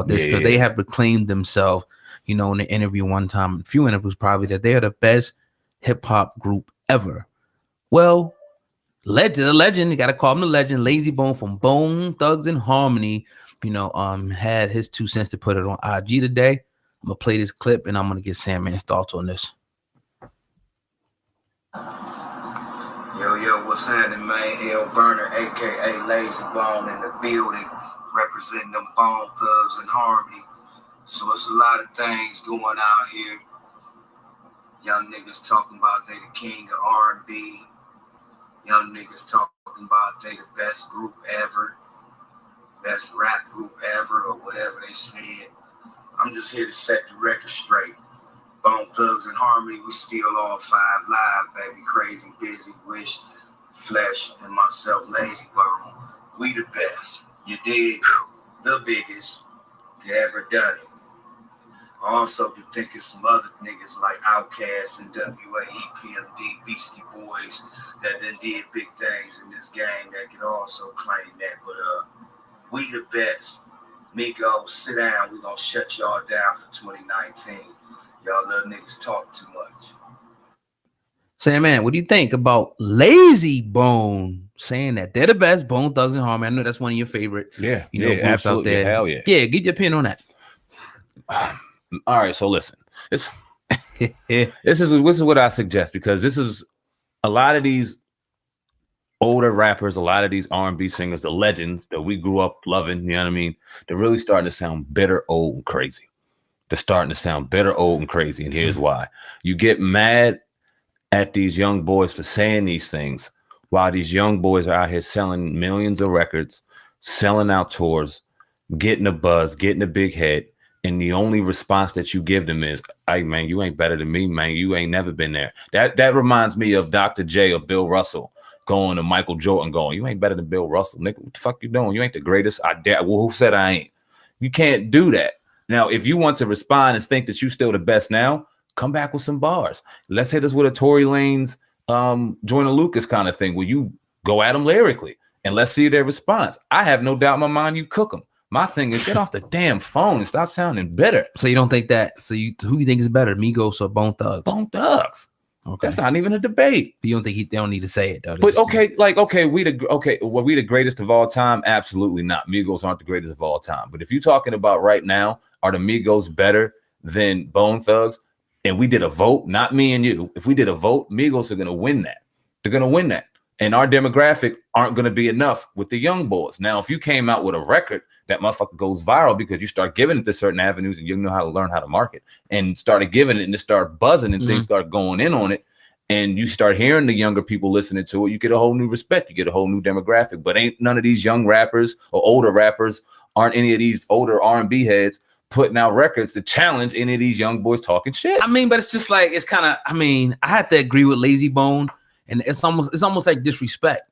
about this because they have proclaimed themselves, you know, in an interview one time, a few interviews probably, that they are the best hip hop group ever. Well, the legend, you gotta call him the legend, Layzie Bone from Bone Thugs and Harmony, you know, had his 2 cents to put it on IG today. I'm gonna play this clip and I'm gonna get SamAnt's thoughts on this. Yo, what's happening, man? L Burner, aka Layzie Bone, in the building, representing them Bone Thugs and Harmony. So it's a lot of things going out here. Young niggas talking about they the king of R&B. Young niggas talking about they the best group ever, best rap group ever, or whatever they said. I'm just here to set the record straight. Bone Thugs and Harmony, we still all 5 live, baby. Crazy, Busy, Wish, Flesh, and myself, Layzie Bone. We the best. You dig? The biggest to ever done it. I also be thinking some other niggas like Outkast and WAEPMD, Beastie Boys, that done did big things in this game that can also claim that. But we the best. Migos, sit down. We gonna shut y'all down for 2019. Y'all little niggas talk too much. SamAnt, what do you think about Layzie Bone saying that they're the best, Bone Thugs and Harmony? I know that's one of your favorite, groups absolutely out there. Hell yeah. Yeah, get your opinion on that. All right, so listen, this is what I suggest, because this is a lot of these older rappers, a lot of these R&B singers, the legends that we grew up loving, you know what I mean? They're really starting to sound bitter, old, and crazy. They're starting to sound bitter, old, and crazy, and here's why. You get mad at these young boys for saying these things while these young boys are out here selling millions of records, selling out tours, getting a buzz, getting a big head. And the only response that you give them is, "Hey, man, you ain't better than me, man. You ain't never been there." That reminds me of Dr. J or Bill Russell going to Michael Jordan going, "You ain't better than Bill Russell. Nigga, what the fuck you doing? You ain't the greatest. I dare." Well, who said I ain't? You can't do that. Now, if you want to respond and think that you still the best now, come back with some bars. Let's hit us with a Tory Lanez, Joyner Lucas kind of thing where you go at them lyrically and let's see their response. I have no doubt in my mind you cook them. My thing is, get off the damn phone and stop sounding bitter. So you don't think that? So who you think is better, Migos or Bone Thugs? Bone Thugs. Okay, that's not even a debate. You don't think they don't need to say it though? But were we the greatest of all time? Absolutely not. Migos aren't the greatest of all time. But if you're talking about right now, are the Migos better than Bone Thugs? And we did a vote, not me and you. If we did a vote, Migos are gonna win that. They're gonna win that. And our demographic aren't gonna be enough with the young boys. Now, if you came out with a record that motherfucker goes viral because you start giving it to certain avenues and you know how to learn how to market, and started giving it and just start buzzing and things start going in on it, and you start hearing the younger people listening to it, you get a whole new respect, you get a whole new demographic. But ain't none of these young rappers or older rappers, aren't any of these older R&B heads putting out records to challenge any of these young boys talking shit. I mean, but it's just like, it's kind of, I mean, I had to agree with Layzie Bone, and it's almost like disrespect.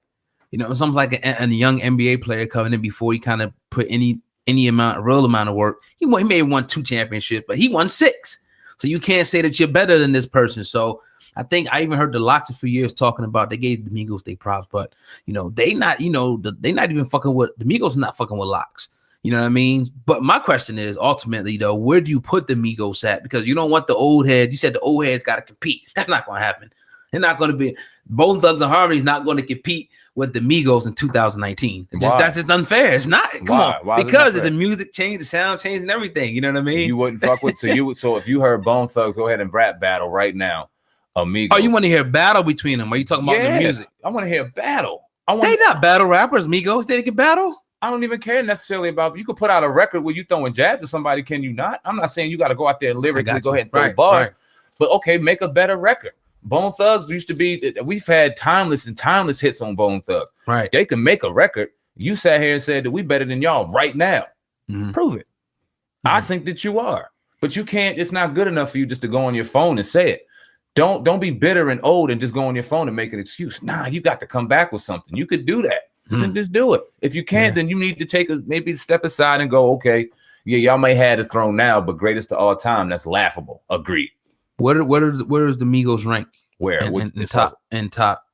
You know, it's almost like a young NBA player coming in before he kind of put any real amount of work. He may have won 2 championships, but he won 6. So you can't say that you're better than this person. So I think I even heard the Lox for years talking about, they gave the Migos their props, but they not even fucking with the Migos, not fucking with Lox. You know what I mean? But my question is, ultimately though, where do you put the Migos at? Because you don't want the old head. You said the old heads got to compete. That's not going to happen. They're not going to be. Bone Thugs and Harmony is not going to compete with the Migos in 2019. That's just unfair. It's not. Come on. Why because of the music changed, the sound changed, and everything. You know what I mean? You wouldn't fuck with. So if you heard Bone Thugs go ahead and rap battle right now, Migos. Oh, you want to hear battle between them? Are you talking about the music? I want to hear battle. They not battle rappers, Migos. They can battle. I don't even care necessarily about. You could put out a record where you throwing jabs at somebody. Can you not? I'm not saying you got to go out there and lyrically go ahead and throw bars, but okay, make a better record. Bone Thugs used to be. We've had timeless hits on Bone Thugs. Right. They can make a record. You sat here and said that we better than y'all right now. Prove it. I think that you are, but you can't. It's not good enough for you just to go on your phone and say it. Don't be bitter and old and just go on your phone and make an excuse. Nah, you got to come back with something. You could do that. Then just do it. If you can't, then you need to maybe step aside and go, okay, yeah, y'all may have the throne now, but greatest of all time, that's laughable. Agreed. Where does the Migos rank? Where? In top.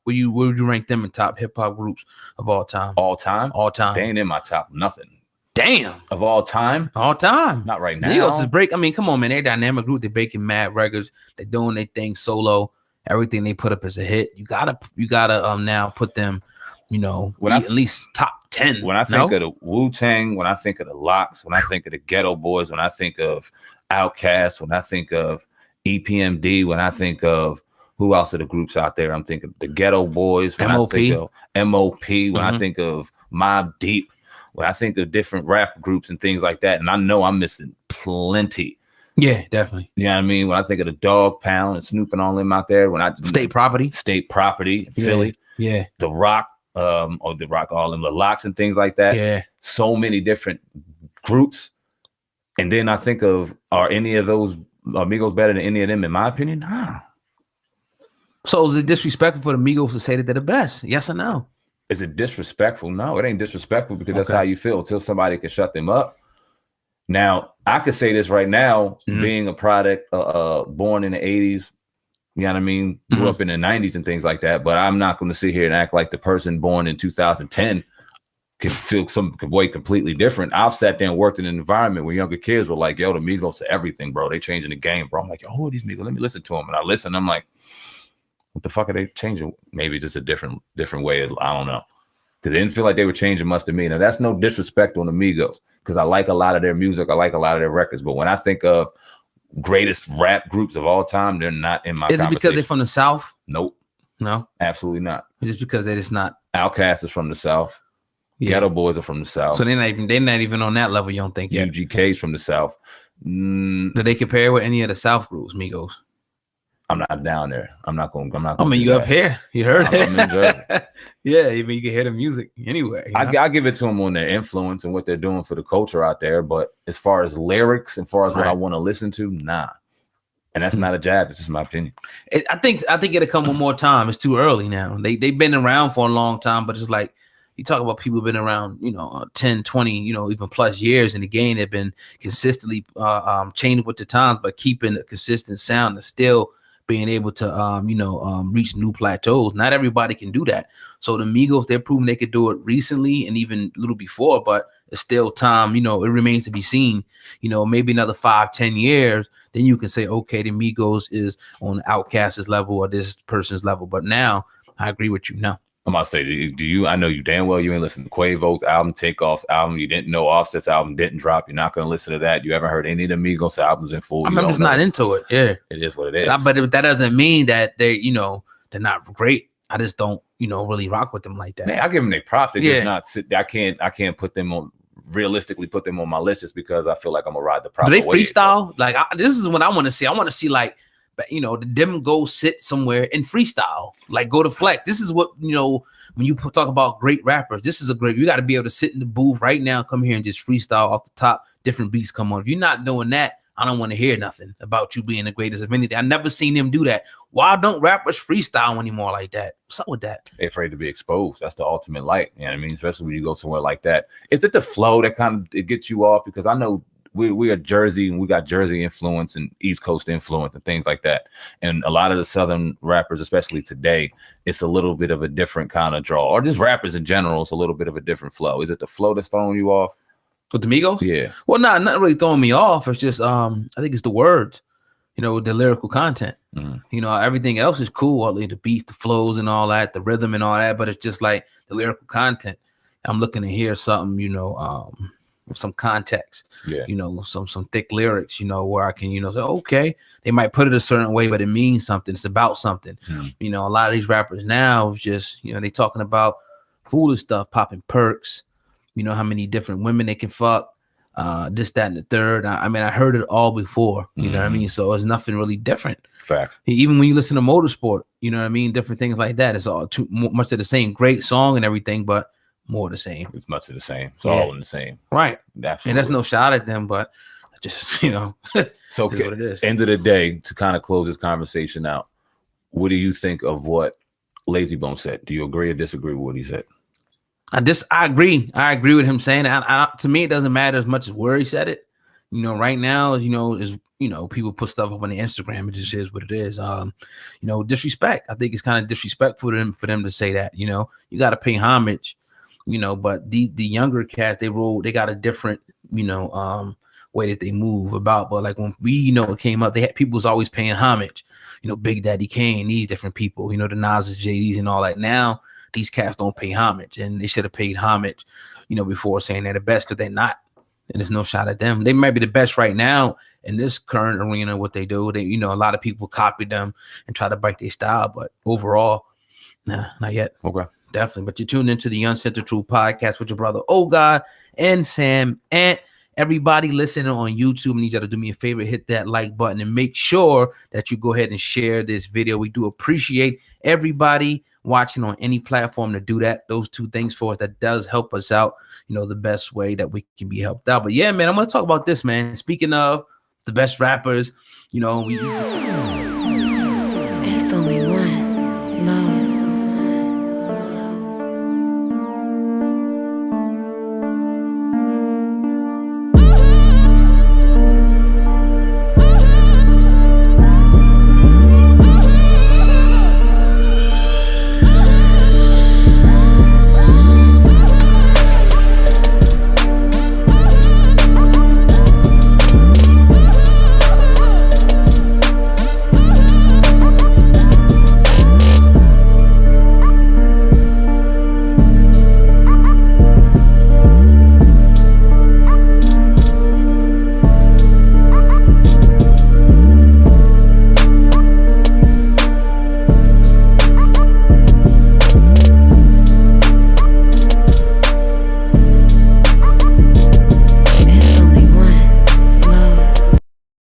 Where would you rank them in top hip hop groups of all time? All time? All time. They ain't in my top nothing. Damn. Of all time? All time. Not right now. Migos is break. I mean, come on, man. They're a dynamic group. They're making mad records. They're doing their thing solo. Everything they put up is a hit. You gotta now put them, you know, at least top 10. When I think of the Wu-Tang, when I think of the Lox, when I think of the Ghetto Boys, when I think of Outkast, when I think of EPMD, when I think of who else are the groups out there? I'm thinking the Ghetto Boys, when MOP. I think of MOP, when I think of Mobb Deep, when I think of different rap groups and things like that, and I know I'm missing plenty. Yeah, definitely. You know what I mean? When I think of the Dog Pound and Snoop and all them out there, when I State Property, Philly, the Rock, all them, the Lox and things like that. Yeah, so many different groups. And then I think of, are any of those Migos better than any of them? In my opinion, nah. So is it disrespectful for the Migos to say that they're the best? Yes or no? Is it disrespectful? No, it ain't disrespectful because that's how you feel until somebody can shut them up. Now, I could say this right now, being a product, born in the 80s, you know what I mean? Grew up in the 90s and things like that, but I'm not going to sit here and act like the person born in 2010 could way completely different. I've sat there and worked in an environment where younger kids were like, yo, the Migos are everything, bro. They changing the game, bro. I'm like, yo, who are these Migos? Let me listen to them. And I listen, I'm like, what the fuck are they changing? Maybe just a different way. I don't know. Because they didn't feel like they were changing much to me. Now, that's no disrespect on the Migos, because I like a lot of their music. I like a lot of their records. But when I think of greatest rap groups of all time, they're not in my conversation. Is it because they're from the South? Nope. No? Absolutely not. Just because they're just not. Outkast is from the South. Yeah. Ghetto Boys are from the South. So they're not even on that level, you don't think yet? UGK's from the South. Do they compare with any of the South groups, Migos? I'm not down there. I'm not going. I mean, you up here. You heard it. Yeah, I mean, you can hear the music anyway. I give it to them on their influence and what they're doing for the culture out there. But as far as lyrics, as far as what I want to listen to, nah. And that's not a jab. It's just my opinion. I think it'll come one more time. It's too early now. They've been around for a long time, but it's like you talk about people been around, 10, 20, even plus years in the game. They've been consistently changing with the times, but keeping a consistent sound and still being able to, reach new plateaus. Not everybody can do that. So the Migos, they're proving they could do it recently and even a little before, but it's still time, it remains to be seen, maybe another 5-10 years, then you can say, okay, the Migos is on Outkast's level or this person's level. But now I agree with you. No. I'm about to say, do you? I know you damn well you ain't listened to Quavo's album, Takeoff's album. You didn't know Offset's album didn't drop. You're not going to listen to that. You haven't heard any of the Migos albums in full. I'm just not into it. Yeah, it is what it is. But that doesn't mean that they're not great. I just don't really rock with them like that. Man, I give them their props. They just not sit. I can't put them on. Realistically, put them on my list just because I feel like I'm gonna ride the proper. Do they freestyle? Like this is what I want to see. I want to see like. But them go sit somewhere and freestyle, like go to flex. This is what when you talk about great rappers. This is you got to be able to sit in the booth right now, come here and just freestyle off the top. Different beats come on. If you're not doing that, I don't want to hear nothing about you being the greatest of anything. I never seen them do that. Why don't rappers freestyle anymore like that? What's up with that? They're afraid to be exposed. That's the ultimate light. You know what I mean? Especially when you go somewhere like that. Is it the flow that it gets you off? Because I know. We are Jersey and we got Jersey influence and East Coast influence and things like that. And a lot of the Southern rappers, especially today, it's a little bit of a different kind of draw. Or just rappers in general, it's a little bit of a different flow. Is it the flow that's throwing you off? With the Migos? Yeah. Well, not really throwing me off. It's just I think it's the words, the lyrical content. Everything else is cool. All the beats, the flows and all that, the rhythm and all that, but it's just like the lyrical content. I'm looking to hear something, with some context, some thick lyrics, where I can, say, okay, they might put it a certain way, but it means something. It's about something. A lot of these rappers now is just, they talking about foolish stuff, popping perks, how many different women they can fuck, this, that, and the third. I mean, I heard it all before, you know what I mean? So it's nothing really different. Fact. Even when you listen to Motorsport, you know what I mean? Different things like that. It's all too much of the same, great song and everything, but more the same. It's much of the same. It's all in the same. Right. Absolutely. And that's no shot at them, but just, so is what it is. End of the day, to kind of close this conversation out, what do you think of what Layzie Bone said? Do you agree or disagree with what he said? I agree. I agree with him saying that. To me, it doesn't matter as much as where he said it. Right now, is people put stuff up on the Instagram. It just is what it is. Disrespect. I think it's kind of disrespectful for them to say that. You got to pay homage you know, but the younger cats, they got a different, you know, way that they move about. But like when we, you know, came up, they had people was always paying homage, you know, Big Daddy Kane, these different people, you know, the Nas's, JD's and all that. Now these cats don't pay homage, and they should have paid homage, you know, before saying they're the best, because they're not. And there's no shot at them. They might be the best right now in this current arena, what they do. They, you know, a lot of people copy them and try to break their style, but overall, nah, not yet. Okay. Definitely. But you're tuned into the Uncensored Truth podcast with your brother, Oh God, and SamAnt. Everybody listening on YouTube, I need y'all to do me a favor, hit that like button and make sure that you go ahead and share this video. We do appreciate everybody watching on any platform to do that. Those two things for us, that does help us out, you know, the best way that we can be helped out. But yeah, man, I'm going to talk about this, man. Speaking of the best rappers, you know, we